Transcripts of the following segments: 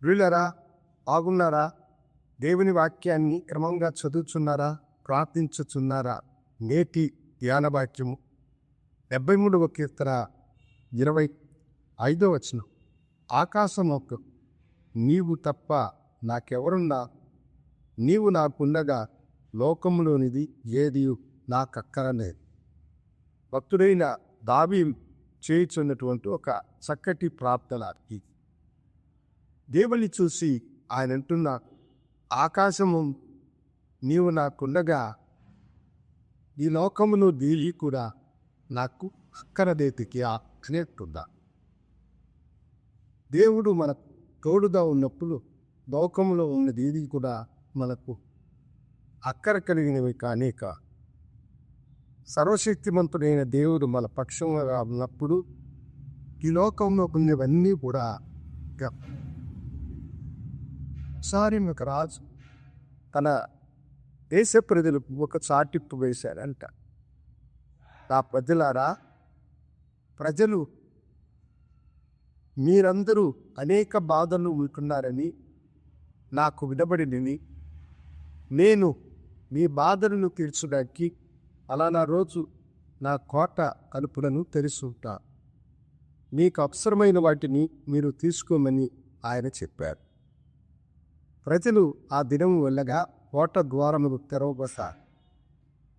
ప్రియులారా, బాగున్నారా? దేవుని వాక్యాన్ని క్రమంగా చదువుచున్నారా? ప్రార్థించుచున్నారా? నేటి ధ్యాన వాక్యము 73వ కీర్తన 25వ వచనం. ఆకాశమొక్క నీవు తప్ప నాకెవరున్నా, నీవు నాకుండగా లోకములోనిది ఏది నాకక్కరలేదు. భక్తుడైన దావీదు చేయుచున్నటువంటి ఒక చక్కటి ప్రార్థన ఇది. దేవుని చూసి ఆయన అంటున్న, ఆకాశము నీవు నాకుండగా ఈ లోకమును దీని కూడా నాకు అక్కరదేతికి అనేట్టున్నా. దేవుడు మనకు తోడుగా ఉన్నప్పుడు లోకంలో ఉన్నది ఇది కూడా మనకు అక్కర కలిగినవి కానేక. సర్వశక్తిమంతుడైన దేవుడు మన పక్షంగా ఉన్నప్పుడు ఈ లోకంలో ఉన్నవన్నీ కూడా ఒకసారి ఒక రాజు తన దేశ ప్రజలకు ఒక చాటింపు వేశాడంట. నా ప్రజలారా, ప్రజలు మీరందరూ అనేక బాధలు ఉంటున్నారని నాకు వినబడినని, నేను మీ బాధలను తీర్చడానికి అలానా రోజు నా కోట తలుపులను తెరిచుంటా, మీకు అవసరమైన వాటిని మీరు తీసుకోమని ఆయన చెప్పారు. ప్రజలు ఆ దినం వెళ్ళగా కోట ద్వారములు తెరవబడ్డారు.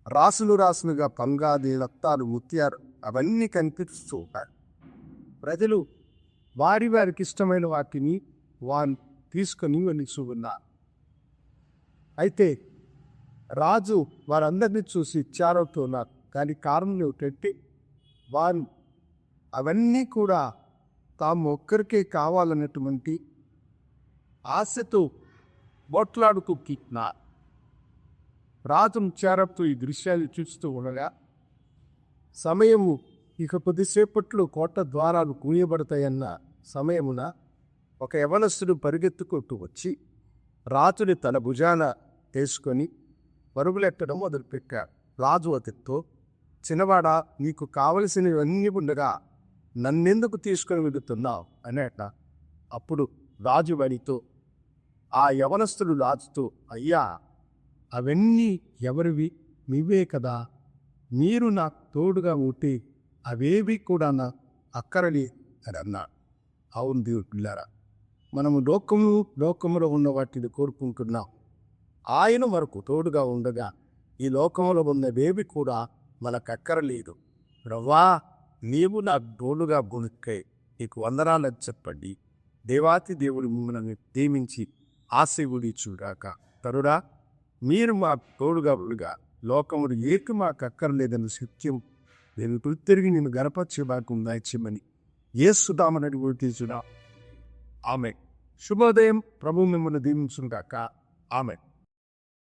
రాసులు రాసులుగా పంగాది రక్తాలు ముత్యారు అవన్నీ కనిపిస్తూ ఉంటారు. ప్రజలు వారికి ఇష్టమైన వాటిని వారు తీసుకొని వెళుతూ ఉన్నారు. అయితే రాజు వారందరినీ చూసి ఇచ్చారవుతున్నారు. కానీ కారణం ఏమిటంటే, వారు అవన్నీ కూడా తాము ఒక్కరికే కావాలన్నటువంటి ఆశతో బొట్లాడుతూ కిట్టినారు. రాజు చేరతో ఈ దృశ్యాన్ని చూస్తూ ఉండగా, సమయము ఇక కొద్దిసేపట్లో కోట ద్వారాలు కూయబడతాయన్న సమయమున ఒక యవనస్తుడు పరిగెత్తుకుంటూ వచ్చి రాజుని తన భుజాన వేసుకొని పరుగులెట్టడం మొదలుపెట్టాడు. రాజు అతనితో, చిన్నవాడా, నీకు కావలసినవన్నీ ఉండగా నన్నెందుకు తీసుకొని వెళుతున్నావు అనేట. అప్పుడు రాజు వాడితో, ఆ యవనస్తుడు రాజుతో, అయ్యా, అవన్నీ ఎవరివి? నీవే కదా. మీరు నాకు తోడుగా ఉంటే అవేవి కూడా నా అక్కరలే అని అన్నాడు. అవును దేవుని పిల్లారా, మనము లోకములో ఉన్న వాటిని కోరుకుంటున్నాం. ఆయన వరకు తోడుగా ఉండగా ఈ లోకంలో ఉన్నవేవి కూడా మనకు అక్కరలేదు. రవ్వా, నీవు నాకు తోడుగా గుణిక్కై నీకు వందనాలని చెప్పండి. దేవాతి దేవుడు మిమ్మల్ని దీవించి ఆశీర్వదించుగాక. తరుడా, మీరు మాకు తోడుగా ఉండగా లోకములు ఏకి మాకు అక్కర్లేదని సత్యం నేను తిరిగి నేను గణపరిచే మాకు దయచేయమని యేసునామమున వేడుకొనుచున్నాను. ఆమేన్. శుభోదయం. ప్రభు మిమ్మల్ని దీవించుగాక. ఆమేన్.